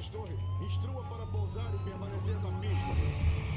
Pérez Torre, instrua para pousar e permanecer na pista.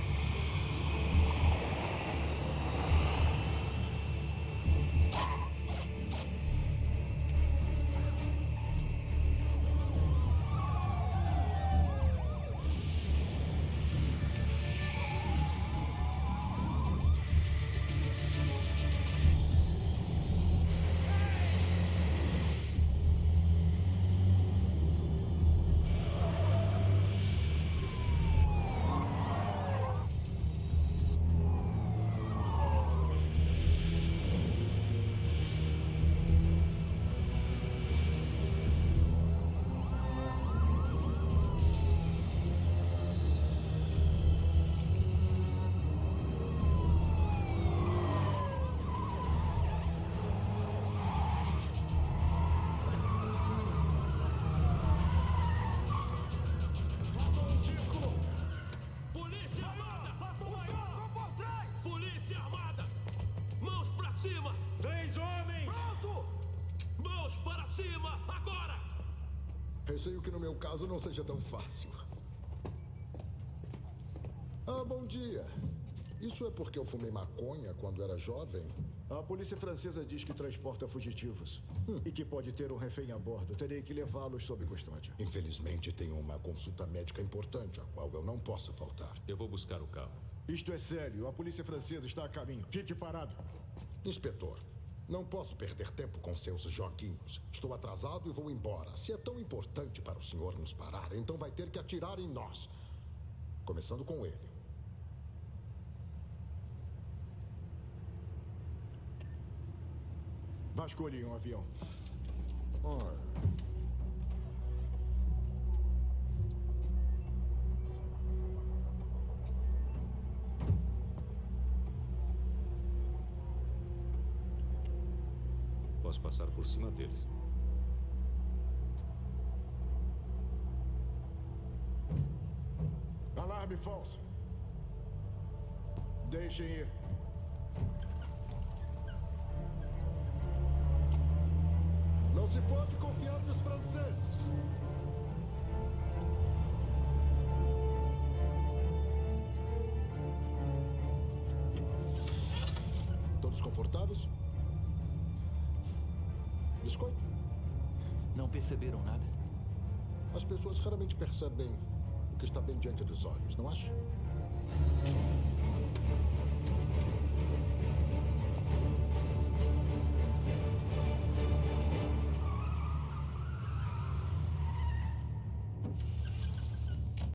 Receio que no meu caso não seja tão fácil. Ah, bom dia. Isso é porque eu fumei maconha quando era jovem? A polícia francesa diz que transporta fugitivos. E que pode ter um refém a bordo. Terei que levá-los sob custódia. Infelizmente, tenho uma consulta médica importante, a qual eu não posso faltar. Eu vou buscar o carro. Isto é sério. A polícia francesa está a caminho. Fique parado. Inspetor, não posso perder tempo com seus joguinhos. Estou atrasado e vou embora. Se é tão importante para o senhor nos parar, então vai ter que atirar em nós. Começando com ele. Vasculhe um avião. Posso passar por cima deles. Alarme falso. Deixem ir. Não se pode confiar nos franceses. Todos confortáveis? Biscoito? Não perceberam nada? As pessoas raramente percebem o que está bem diante dos olhos, não acha?